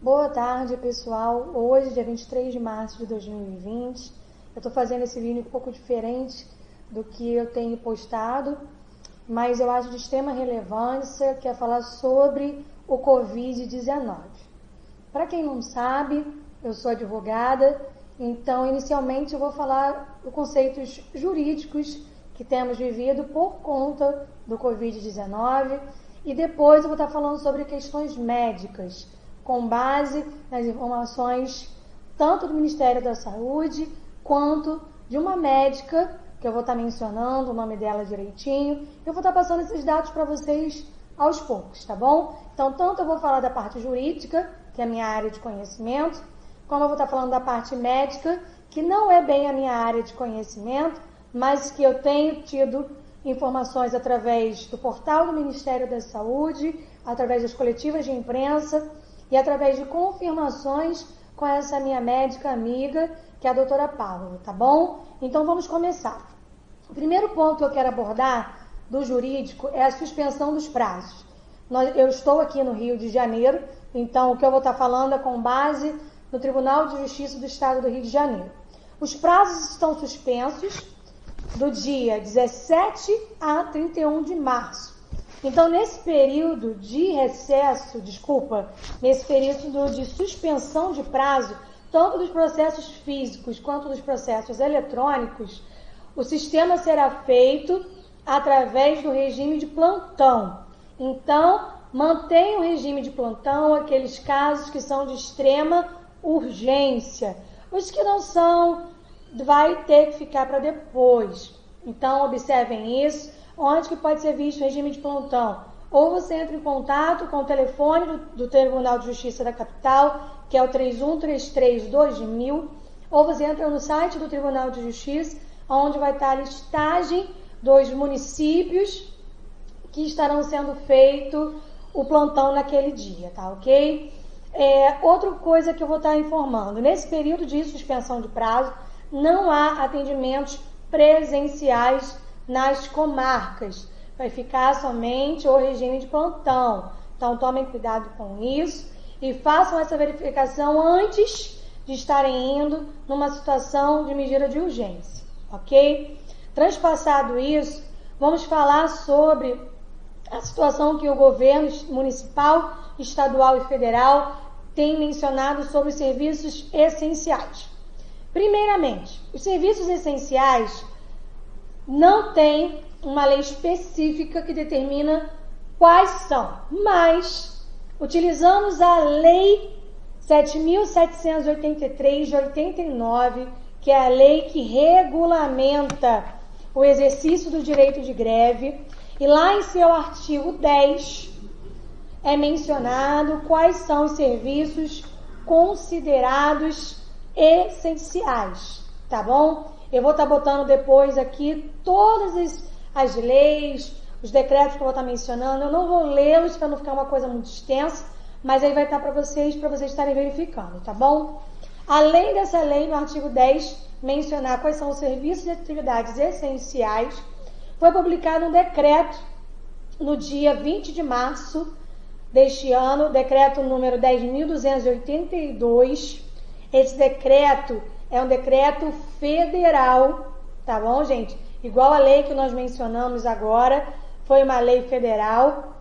Boa tarde, pessoal. Hoje, dia 23 de março de 2020, eu estou fazendo esse vídeo um pouco diferente do que eu tenho postado, mas eu acho de extrema relevância, que é falar sobre o Covid-19. Para quem não sabe, eu sou advogada, então inicialmente eu vou falar dos conceitos jurídicos que temos vivido por conta do Covid-19 e depois eu vou estar falando sobre questões médicas, com base nas informações tanto do Ministério da Saúde quanto de uma médica, que eu vou estar mencionando o nome dela direitinho. Eu vou estar passando esses dados para vocês aos poucos, tá bom? Então, tanto eu vou falar da parte jurídica, que é a minha área de conhecimento, como eu vou estar falando da parte médica, que não é bem a minha área de conhecimento, mas que eu tenho tido informações através do portal do Ministério da Saúde, através das coletivas de imprensa e através de confirmações com essa minha médica amiga, que é a doutora Paula, tá bom? Então vamos começar. O primeiro ponto que eu quero abordar do jurídico é a suspensão dos prazos. Eu estou aqui no Rio de Janeiro, então o que eu vou estar falando é com base no Tribunal de Justiça do Estado do Rio de Janeiro. Os prazos estão suspensos do dia 17 a 31 de março. Então, nesse período de recesso, nesse período de suspensão de prazo, tanto dos processos físicos quanto dos processos eletrônicos, o sistema será feito através do regime de plantão. Então, mantenha o regime de plantão aqueles casos que são de extrema urgência. Os que não são, vai ter que ficar para depois. Então, observem isso. Onde que pode ser visto o regime de plantão? Ou você entra em contato com o telefone do Tribunal de Justiça da Capital, que é o 3133-2000, ou você entra no site do Tribunal de Justiça, onde vai estar a listagem dos municípios que estarão sendo feito o plantão naquele dia, tá ok? Outra coisa que eu vou estar informando, nesse período de suspensão de prazo, não há atendimentos presenciais nas comarcas, vai ficar somente o regime de plantão. Então tomem cuidado com isso e façam essa verificação antes de estarem indo numa situação de medida de urgência, ok? Transpassado isso, vamos falar sobre a situação que o governo municipal, estadual e federal tem mencionado sobre os serviços essenciais. Primeiramente, os serviços essenciais não tem uma lei específica que determina quais são, mas utilizamos a Lei 7.783 de 89, que é a lei que regulamenta o exercício do direito de greve, e lá em seu artigo 10 é mencionado quais são os serviços considerados essenciais, tá bom? Eu vou estar botando depois aqui todas as leis, os decretos que eu vou estar mencionando. Eu não vou lê-los para não ficar uma coisa muito extensa, mas aí vai estar para vocês estarem verificando, tá bom? Além dessa lei, no artigo 10, mencionar quais são os serviços e atividades essenciais, foi publicado um decreto no dia 20 de março deste ano, decreto número 10.282. Esse decreto é um decreto federal, tá bom, gente? Igual a lei que nós mencionamos agora, foi uma lei federal.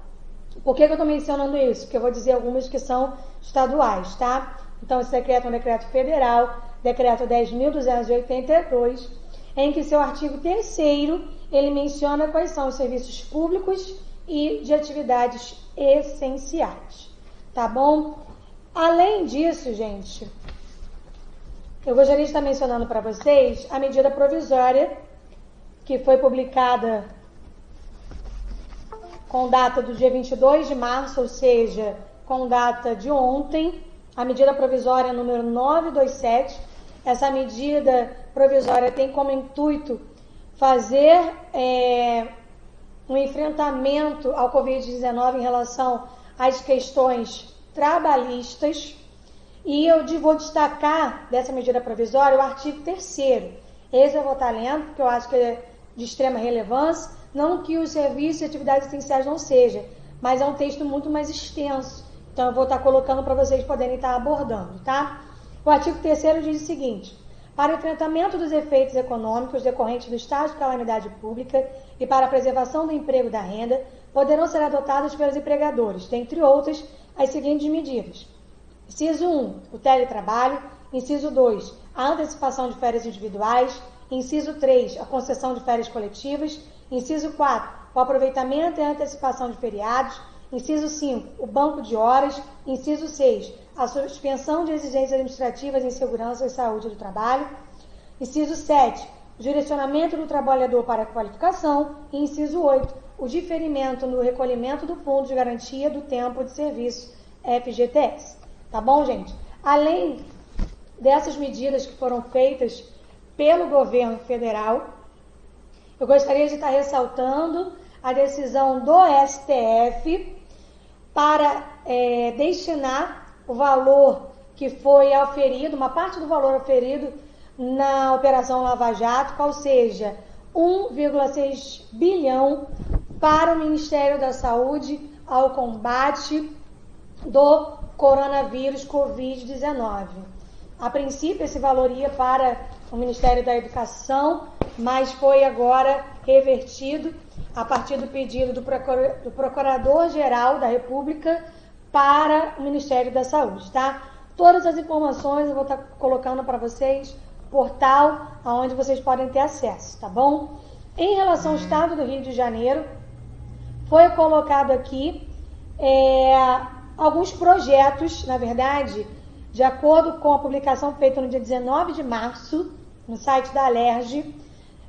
Por que eu estou mencionando isso? Porque eu vou dizer algumas que são estaduais, tá? Então, esse decreto é um decreto federal, decreto 10.282, em que seu artigo 3º, ele menciona quais são os serviços públicos e de atividades essenciais, tá bom? Além disso, gente, eu gostaria de estar mencionando para vocês a medida provisória que foi publicada com data do dia 22 de março, ou seja, com data de ontem, a medida provisória número 927. Essa medida provisória tem como intuito fazer um enfrentamento ao Covid-19 em relação às questões trabalhistas. E eu vou destacar dessa medida provisória o artigo 3º. Esse eu vou estar lendo, porque eu acho que é de extrema relevância. Não que os serviços e atividades essenciais não sejam, mas é um texto muito mais extenso. Então eu vou estar colocando para vocês poderem estar abordando, tá? O artigo 3º diz o seguinte: para o enfrentamento dos efeitos econômicos decorrentes do estado de calamidade pública e para a preservação do emprego e da renda, poderão ser adotadas pelos empregadores, dentre outras, as seguintes medidas. Inciso 1, o teletrabalho. Inciso 2, a antecipação de férias individuais. Inciso 3, a concessão de férias coletivas. Inciso 4, o aproveitamento e a antecipação de feriados. Inciso 5, o banco de horas. Inciso 6, a suspensão de exigências administrativas em segurança e saúde do trabalho. Inciso 7, o direcionamento do trabalhador para a qualificação. E inciso 8, o diferimento no recolhimento do Fundo de Garantia do Tempo de Serviço, FGTS. Tá bom, gente? Além dessas medidas que foram feitas pelo governo federal, eu gostaria de estar ressaltando a decisão do STF para destinar o valor que foi auferido, uma parte do valor auferido na Operação Lava Jato, ou seja, 1,6 bilhão para o Ministério da Saúde ao combate do coronavírus Covid-19. A princípio, esse valor ia para o Ministério da Educação, mas foi agora revertido a partir do pedido do Procurador-Geral da República para o Ministério da Saúde, tá? Todas as informações eu vou estar colocando para vocês, portal onde vocês podem ter acesso, tá bom? Em relação ao Estado do Rio de Janeiro, foi colocado aqui alguns projetos, na verdade, de acordo com a publicação feita no dia 19 de março, no site da Alerj,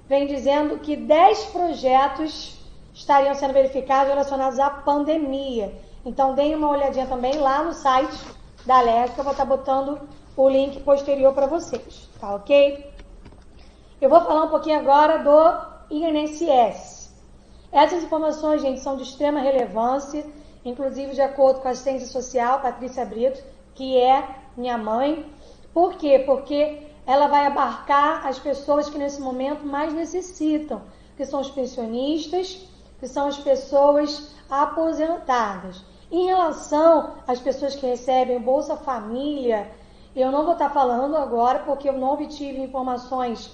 vem dizendo que 10 projetos estariam sendo verificados relacionados à pandemia. Então, deem uma olhadinha também lá no site da Alerj, que eu vou estar botando o link posterior para vocês, tá ok? Eu vou falar um pouquinho agora do INSS. Essas informações, gente, são de extrema relevância, inclusive de acordo com a assistência social, Patrícia Brito, que é minha mãe. Por quê? Porque ela vai abarcar as pessoas que nesse momento mais necessitam, que são os pensionistas, que são as pessoas aposentadas. Em relação às pessoas que recebem Bolsa Família, eu não vou estar falando agora porque eu não obtive informações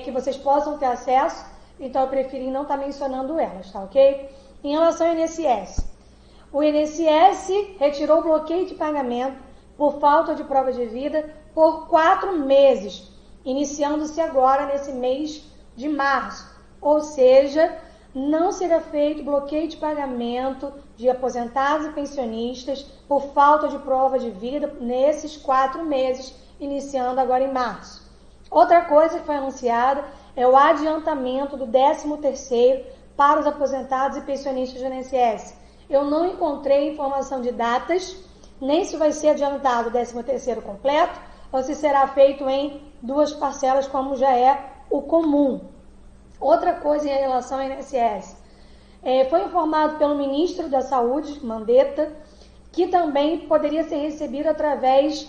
que vocês possam ter acesso, então eu preferi não estar mencionando elas, tá ok? Em relação ao INSS, o INSS retirou o bloqueio de pagamento por falta de prova de vida por 4 meses, iniciando-se agora nesse mês de março. Ou seja, não será feito bloqueio de pagamento de aposentados e pensionistas por falta de prova de vida nesses 4 meses, iniciando agora em março. Outra coisa que foi anunciada é o adiantamento do 13º para os aposentados e pensionistas do INSS. Eu não encontrei informação de datas, nem se vai ser adiantado o 13º completo, ou se será feito em 2 parcelas, como já é o comum. Outra coisa em relação ao INSS, foi informado pelo ministro da Saúde, Mandetta, que também poderia ser recebido através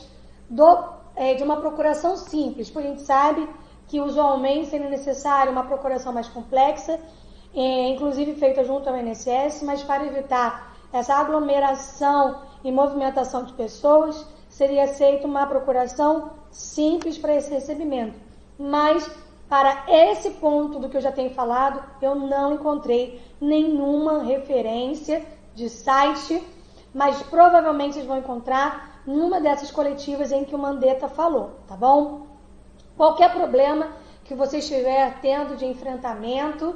de uma procuração simples, porque a gente sabe que usualmente seria necessário uma procuração mais complexa, inclusive feita junto ao INSS, mas para evitar essa aglomeração e movimentação de pessoas, seria aceita uma procuração simples para esse recebimento. Mas, para esse ponto do que eu já tenho falado, eu não encontrei nenhuma referência de site, mas provavelmente vocês vão encontrar numa dessas coletivas em que o Mandetta falou, tá bom? Qualquer problema que você estiver tendo de enfrentamento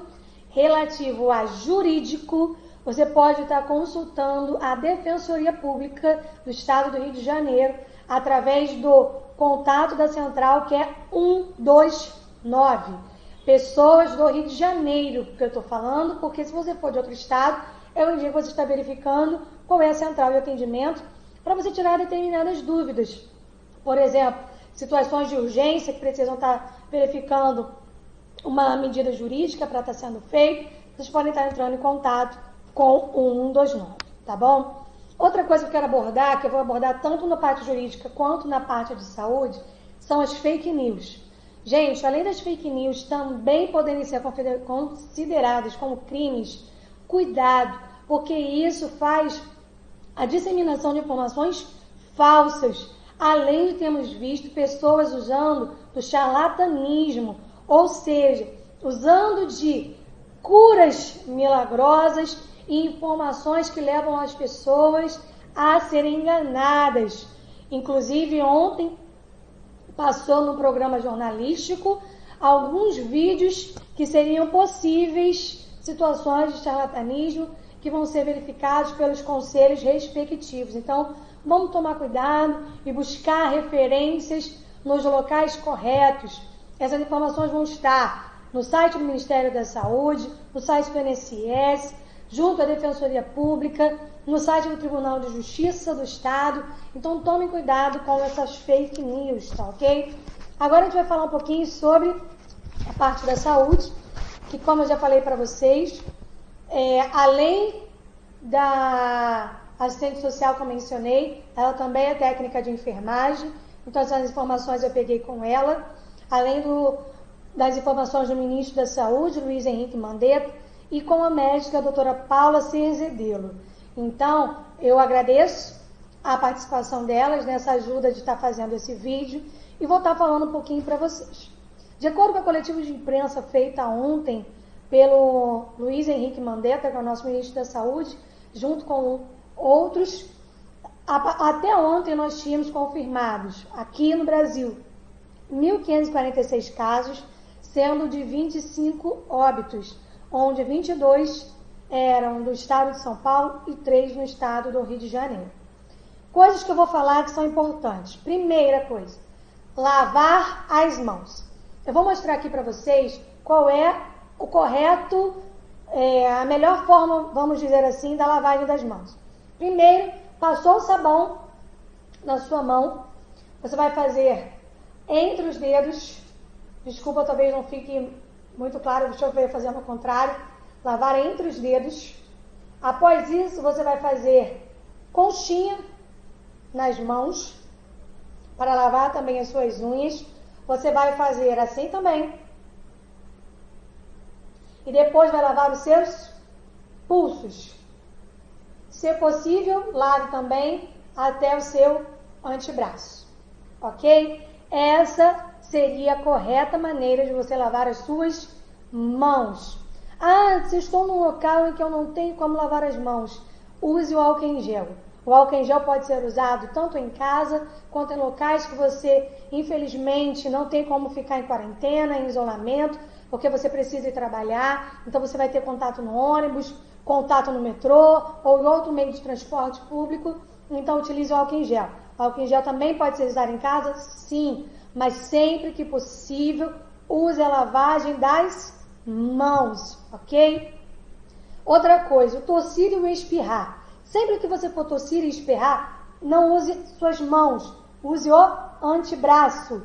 relativo a jurídico, você pode estar consultando a Defensoria Pública do Estado do Rio de Janeiro através do contato da central, que é 129. Pessoas do Rio de Janeiro, que eu estou falando, porque se você for de outro estado, eu indico que você está verificando qual é a central de atendimento para você tirar determinadas dúvidas. Por exemplo, situações de urgência que precisam estar verificando uma medida jurídica para estar sendo feita, vocês podem estar entrando em contato com o 129, tá bom? Outra coisa que eu quero abordar, que eu vou abordar tanto na parte jurídica quanto na parte de saúde, são as fake news. Gente, além das fake news também podem ser consideradas como crimes, cuidado, porque isso faz a disseminação de informações falsas, além de termos visto pessoas usando do charlatanismo, ou seja, usando de curas milagrosas e informações que levam as pessoas a serem enganadas. Inclusive, ontem passou no programa jornalístico alguns vídeos que seriam possíveis situações de charlatanismo que vão ser verificados pelos conselhos respectivos. Então, vamos tomar cuidado e buscar referências nos locais corretos. Essas informações vão estar no site do Ministério da Saúde, no site do INSS, junto à Defensoria Pública, no site do Tribunal de Justiça do Estado. Então, tomem cuidado com essas fake news, tá ok? Agora a gente vai falar um pouquinho sobre a parte da saúde, que, como eu já falei para vocês, além da assistente social que eu mencionei, ela também é técnica de enfermagem. Então, essas informações eu peguei com ela, além das informações do ministro da Saúde, Luiz Henrique Mandetta, e com a médica, a doutora Paula Cerzedelo. Então, eu agradeço a participação delas nessa ajuda de estar fazendo esse vídeo e vou estar falando um pouquinho para vocês. De acordo com a coletiva de imprensa feita ontem pelo Luiz Henrique Mandetta, que é o nosso ministro da Saúde, junto com outros, até ontem nós tínhamos confirmados aqui no Brasil 1.546 casos, sendo de 25 óbitos, onde 22 eram do estado de São Paulo e 3 no estado do Rio de Janeiro. Coisas que eu vou falar que são importantes. Primeira coisa, lavar as mãos. Eu vou mostrar aqui para vocês qual é o correto, a melhor forma, vamos dizer assim, da lavagem das mãos. Primeiro, passou o sabão na sua mão, você vai fazer entre os dedos, desculpa, talvez não fique muito claro, deixa eu ver fazendo ao contrário, lavar entre os dedos. Após isso, você vai fazer conchinha nas mãos, para lavar também as suas unhas. Você vai fazer assim também. E depois vai lavar os seus pulsos. Se possível, lave também até o seu antebraço. Ok? Essa seria a correta maneira de você lavar as suas mãos. Ah, se estou num local em que eu não tenho como lavar as mãos, use o álcool em gel. O álcool em gel pode ser usado tanto em casa, quanto em locais que você, infelizmente, não tem como ficar em quarentena, em isolamento, porque você precisa ir trabalhar, então você vai ter contato no ônibus, contato no metrô ou em outro meio de transporte público, então utilize o álcool em gel. O álcool em gel também pode ser usado em casa? Sim, mas sempre que possível, use a lavagem das mãos, ok? Outra coisa, o tossir e o espirrar. Sempre que você for tossir e espirrar, não use suas mãos, use o antebraço.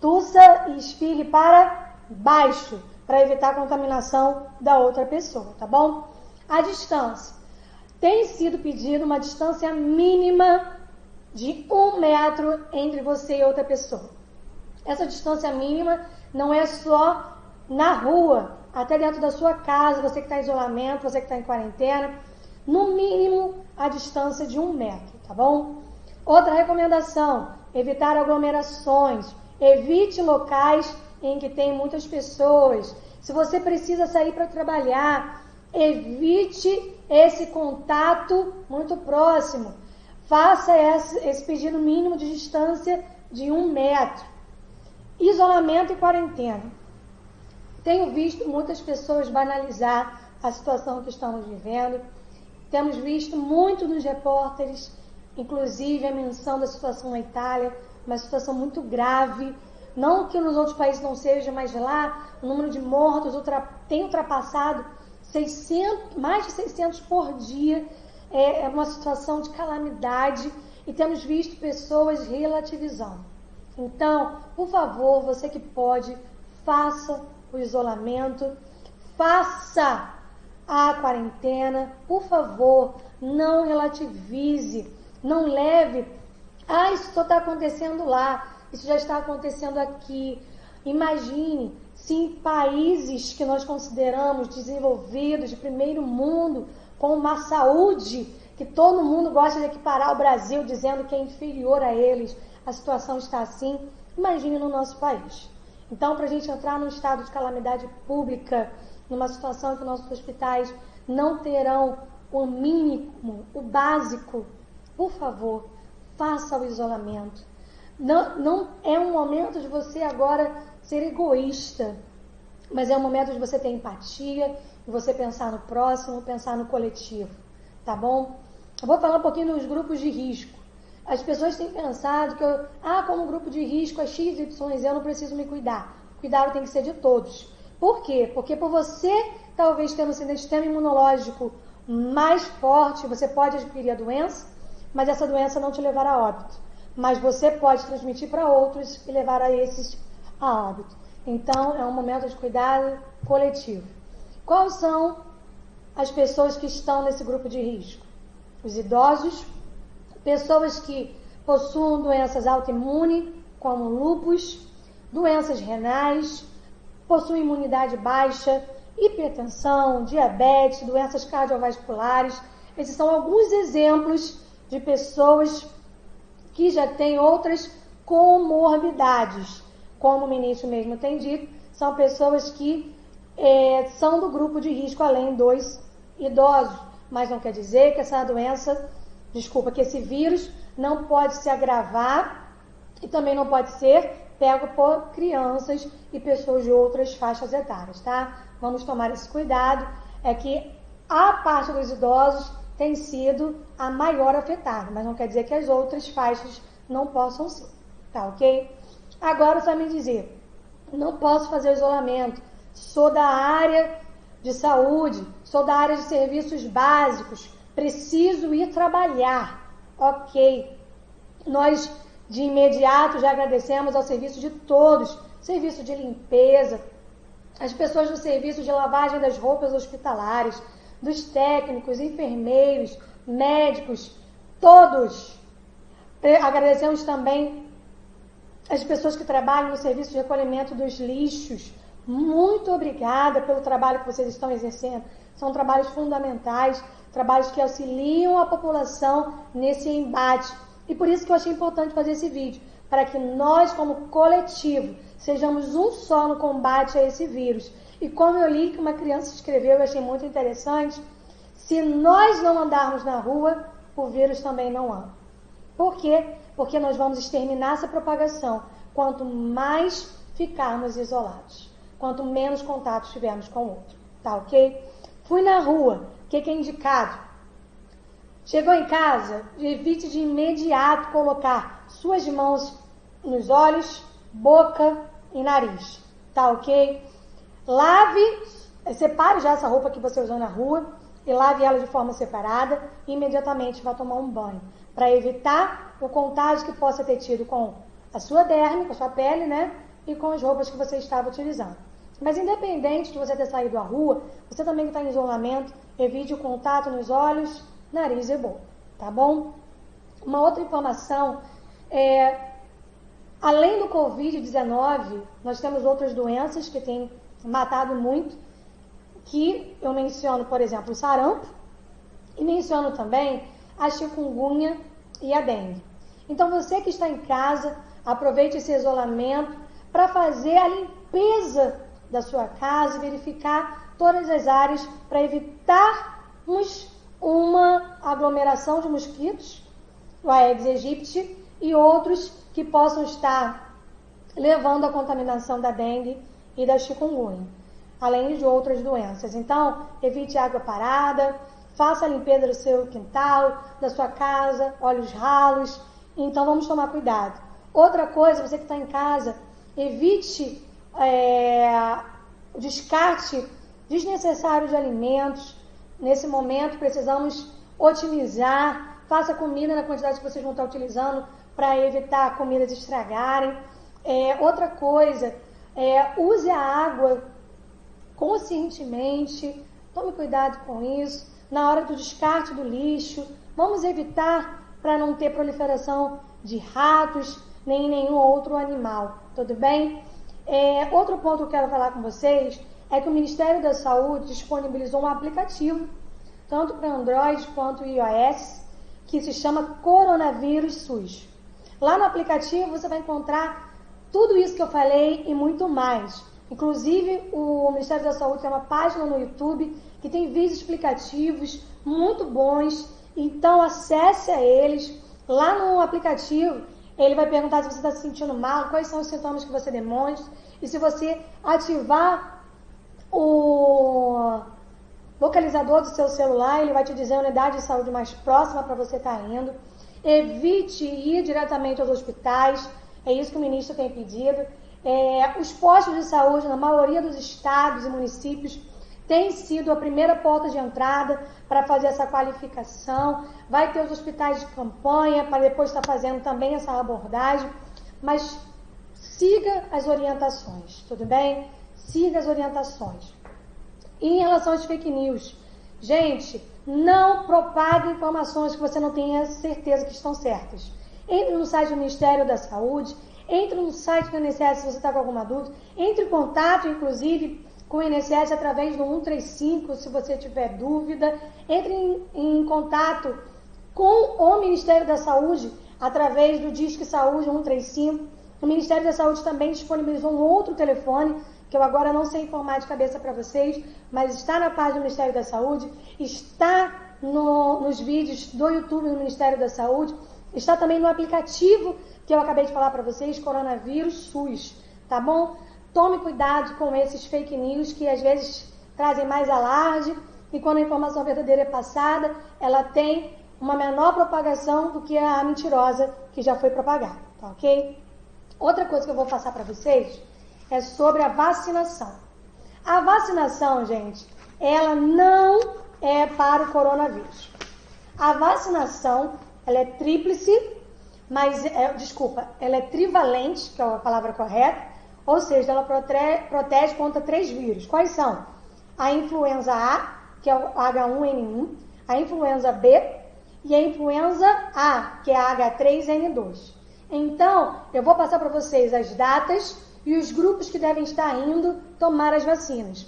Tussa e espirre para baixo, para evitar a contaminação da outra pessoa, tá bom? A distância. Tem sido pedido uma distância mínima de 1 metro entre você e outra pessoa. Essa distância mínima não é só na rua, até dentro da sua casa, você que está em isolamento, você que está em quarentena, no mínimo a distância de 1 metro, tá bom? Outra recomendação, evitar aglomerações, evite locais em que tem muitas pessoas. Se você precisa sair para trabalhar, evite esse contato muito próximo. Faça esse pedido mínimo de distância de 1 metro. Isolamento e quarentena. Tenho visto muitas pessoas banalizar a situação que estamos vivendo. Temos visto muito nos repórteres, inclusive a menção da situação na Itália, uma situação muito grave. Não que nos outros países não seja, mas lá o número de mortos tem ultrapassado 600, mais de 600 por dia. É uma situação de calamidade e temos visto pessoas relativizando. Então, por favor, você que pode, faça o isolamento, faça a quarentena, por favor, não relativize, não leve, isso só está acontecendo lá, isso já está acontecendo aqui. Imagine se em países que nós consideramos desenvolvidos, de primeiro mundo, com uma saúde que todo mundo gosta de equiparar o Brasil, dizendo que é inferior a eles, a situação está assim, imagine no nosso país. Então, para a gente entrar num estado de calamidade pública, numa situação em que nossos hospitais não terão o mínimo, o básico, por favor, faça o isolamento. Não é um momento de você agora ser egoísta, mas é um momento de você ter empatia, de você pensar no próximo, pensar no coletivo, tá bom? Eu vou falar um pouquinho dos grupos de risco. As pessoas têm pensado que como grupo de risco é X, Y, eu não preciso me cuidar. O cuidado tem que ser de todos. Por quê? Porque por você talvez ter um sistema imunológico mais forte, você pode adquirir a doença, mas essa doença não te levará a óbito. Mas você pode transmitir para outros e levar a esses a óbito. Então, é um momento de cuidado coletivo. Quais são as pessoas que estão nesse grupo de risco? Os idosos, pessoas que possuem doenças autoimunes, como lúpus, doenças renais, possuem imunidade baixa, hipertensão, diabetes, doenças cardiovasculares. Esses são alguns exemplos de pessoas que já têm outras comorbidades. Como o ministro mesmo tem dito, são pessoas que são do grupo de risco, além dos idosos. Mas não quer dizer que essa doença, que esse vírus não pode se agravar e também não pode ser pego por crianças e pessoas de outras faixas etárias, tá? Vamos tomar esse cuidado, é que a parte dos idosos tem sido a maior afetada, mas não quer dizer que as outras faixas não possam ser, tá ok? Agora, só me dizer, não posso fazer isolamento, sou da área de saúde, sou da área de serviços básicos, preciso ir trabalhar, ok? Nós, de imediato, já agradecemos ao serviço de todos, serviço de limpeza, as pessoas do serviço de lavagem das roupas hospitalares, dos técnicos, enfermeiros, médicos, todos. Agradecemos também as pessoas que trabalham no serviço de recolhimento dos lixos. Muito obrigada pelo trabalho que vocês estão exercendo. São trabalhos fundamentais, trabalhos que auxiliam a população nesse embate. E por isso que eu achei importante fazer esse vídeo, para que nós, como coletivo, sejamos um só no combate a esse vírus. E como eu li que uma criança escreveu, eu achei muito interessante, se nós não andarmos na rua, o vírus também não anda. Por quê? Porque nós vamos exterminar essa propagação quanto mais ficarmos isolados, quanto menos contato tivermos com o outro, tá ok? Fui na rua, o que é indicado? Chegou em casa, evite de imediato colocar suas mãos nos olhos, boca e nariz, tá ok? Lave, separe já essa roupa que você usou na rua e lave ela de forma separada e imediatamente vá tomar um banho, para evitar o contágio que possa ter tido com a sua derme, com a sua pele, né? E com as roupas que você estava utilizando. Mas independente de você ter saído à rua, você também que está em isolamento, evite o contato nos olhos, nariz e boca, tá bom? Uma outra informação além do Covid-19, nós temos outras doenças que têm matado muito, que eu menciono, por exemplo, o sarampo, e menciono também a chikungunya e a dengue. Então, você que está em casa, aproveite esse isolamento para fazer a limpeza da sua casa e verificar todas as áreas para evitarmos uma aglomeração de mosquitos, o Aedes aegypti, e outros que possam estar levando à contaminação da dengue e da chikungunya, além de outras doenças. Então, evite água parada, faça a limpeza do seu quintal, da sua casa, olhe os ralos. Então, vamos tomar cuidado. Outra coisa, você que está em casa, evite o descarte desnecessário de alimentos. Nesse momento, precisamos otimizar, faça comida na quantidade que vocês vão estar utilizando para evitar comidas estragarem. Outra coisa, use a água conscientemente, tome cuidado com isso. Na hora do descarte do lixo, vamos evitar para não ter proliferação de ratos, nem nenhum outro animal, tudo bem? Outro ponto que eu quero falar com vocês é que o Ministério da Saúde disponibilizou um aplicativo tanto para Android quanto iOS, que se chama Coronavírus SUS. Lá no aplicativo você vai encontrar tudo isso que eu falei e muito mais. Inclusive, o Ministério da Saúde tem uma página no YouTube que tem vídeos explicativos muito bons. Então, acesse a eles. Lá no aplicativo, ele vai perguntar se você está se sentindo mal, quais são os sintomas que você demonstra. E se você ativar o localizador do seu celular, ele vai te dizer a unidade de saúde mais próxima para você estar indo. Evite ir diretamente aos hospitais. É isso que o ministro tem pedido. Os postos de saúde, na maioria dos estados e municípios, tem sido a primeira porta de entrada para fazer essa qualificação. Vai ter os hospitais de campanha para depois estar fazendo também essa abordagem. Mas siga as orientações, tudo bem? Siga as orientações. E em relação às fake news, gente, não propague informações que você não tenha certeza que estão certas. Entre no site do Ministério da Saúde, entre no site do INSS se você está com alguma dúvida, entre em contato, inclusive, com o INSS através do 135, se você tiver dúvida, entre em contato com o Ministério da Saúde através do Disque Saúde 135. O Ministério da Saúde também disponibilizou um outro telefone, que eu agora não sei informar de cabeça para vocês, mas está na página do Ministério da Saúde, está nos vídeos do YouTube do Ministério da Saúde, está também no aplicativo que eu acabei de falar para vocês, Coronavírus SUS, tá bom? Tome cuidado com esses fake news que às vezes trazem mais alarde e quando a informação verdadeira é passada, ela tem uma menor propagação do que a mentirosa que já foi propagada, tá ok? Outra coisa que eu vou passar para vocês é sobre a vacinação. A vacinação, gente, ela não é para o coronavírus. A vacinação, ela é tríplice, ela é trivalente, que é a palavra correta, ou seja, ela protege contra 3 vírus. Quais são? A influenza A, que é o H1N1, a influenza B e a influenza A, que é a H3N2. Então, eu vou passar para vocês as datas e os grupos que devem estar indo tomar as vacinas.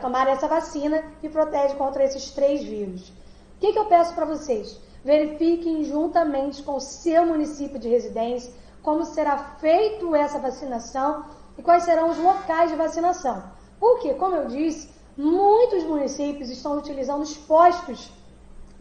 Tomar essa vacina que protege contra esses 3 vírus. O que eu peço para vocês? Verifiquem juntamente com o seu município de residência como será feita essa vacinação e quais serão os locais de vacinação. Porque, como eu disse, muitos municípios estão utilizando os postos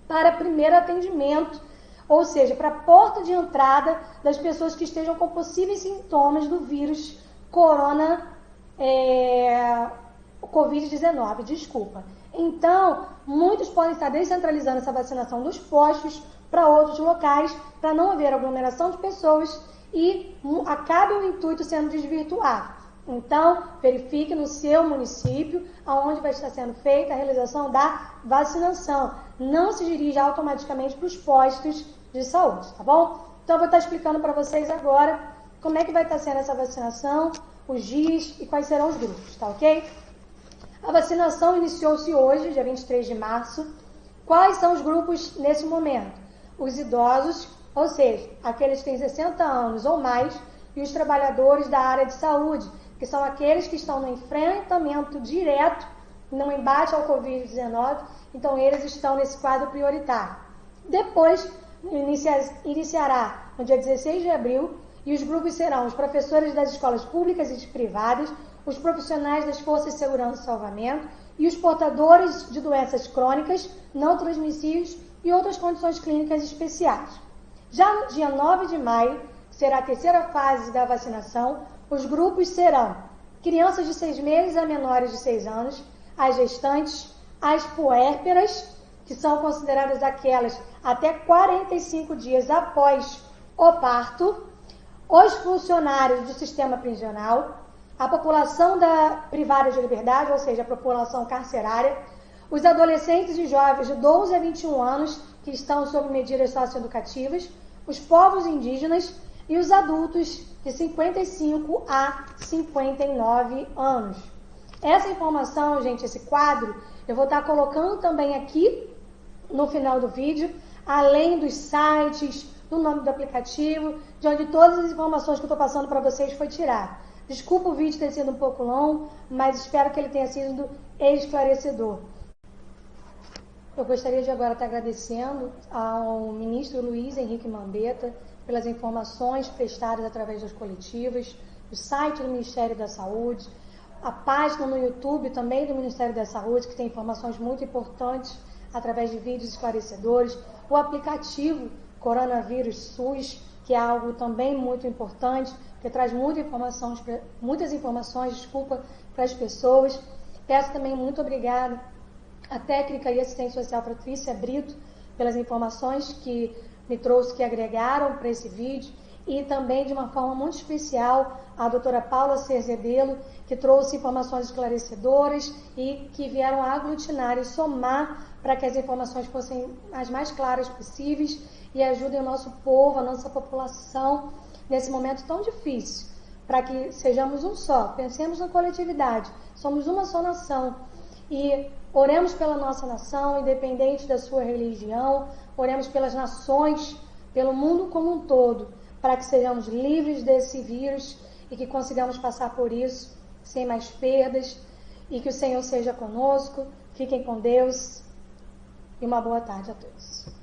para primeiro atendimento, ou seja, para a porta de entrada das pessoas que estejam com possíveis sintomas do vírus Covid-19, desculpa. Então, muitos podem estar descentralizando essa vacinação dos postos para outros locais, para não haver aglomeração de pessoas e acabe o intuito sendo desvirtuado. Então, verifique no seu município aonde vai estar sendo feita a realização da vacinação. Não se dirija automaticamente para os postos de saúde, tá bom? Então, eu vou estar explicando para vocês agora como é que vai estar sendo essa vacinação, os dias e quais serão os grupos, tá ok? A vacinação iniciou-se hoje, dia 23 de março. Quais são os grupos nesse momento? Os idosos, ou seja, aqueles que têm 60 anos ou mais, e os trabalhadores da área de saúde, que são aqueles que estão no enfrentamento direto, no embate ao Covid-19, então eles estão nesse quadro prioritário. Depois, iniciará no dia 16 de abril, e os grupos serão os professores das escolas públicas e privadas, os profissionais das forças de segurança e salvamento e os portadores de doenças crônicas, não transmissíveis e outras condições clínicas especiais. Já no dia 9 de maio, que será a terceira fase da vacinação, os grupos serão crianças de 6 meses a menores de 6 anos, as gestantes, as puérperas, que são consideradas aquelas até 45 dias após o parto, os funcionários do sistema prisional, a população privada de liberdade, ou seja, a população carcerária, os adolescentes e jovens de 12 a 21 anos que estão sob medidas socioeducativas, os povos indígenas e os adultos de 55 a 59 anos. Essa informação, gente, esse quadro, eu vou estar colocando também aqui no final do vídeo, além dos sites, do nome do aplicativo, de onde todas as informações que eu estou passando para vocês foi tirada. Desculpa o vídeo ter sido um pouco longo, mas espero que ele tenha sido esclarecedor. Eu gostaria de agora estar agradecendo ao ministro Luiz Henrique Mandetta pelas informações prestadas através das coletivas, o site do Ministério da Saúde, a página no YouTube também do Ministério da Saúde, que tem informações muito importantes através de vídeos esclarecedores, o aplicativo Coronavírus SUS, que é algo também muito importante, que traz muitas informações para as pessoas. Peço também muito obrigada à técnica e assistente social Patrícia Brito pelas informações que me trouxe, que agregaram para esse vídeo, e também de uma forma muito especial a doutora Paula Cerzedelo, que trouxe informações esclarecedoras e que vieram aglutinar e somar para que as informações fossem as mais claras possíveis e ajudem o nosso povo, a nossa população nesse momento tão difícil, para que sejamos um só, pensemos na coletividade, somos uma só nação e oremos pela nossa nação, independente da sua religião, oremos pelas nações, pelo mundo como um todo, para que sejamos livres desse vírus e que consigamos passar por isso sem mais perdas e que o Senhor seja conosco. Fiquem com Deus e uma boa tarde a todos.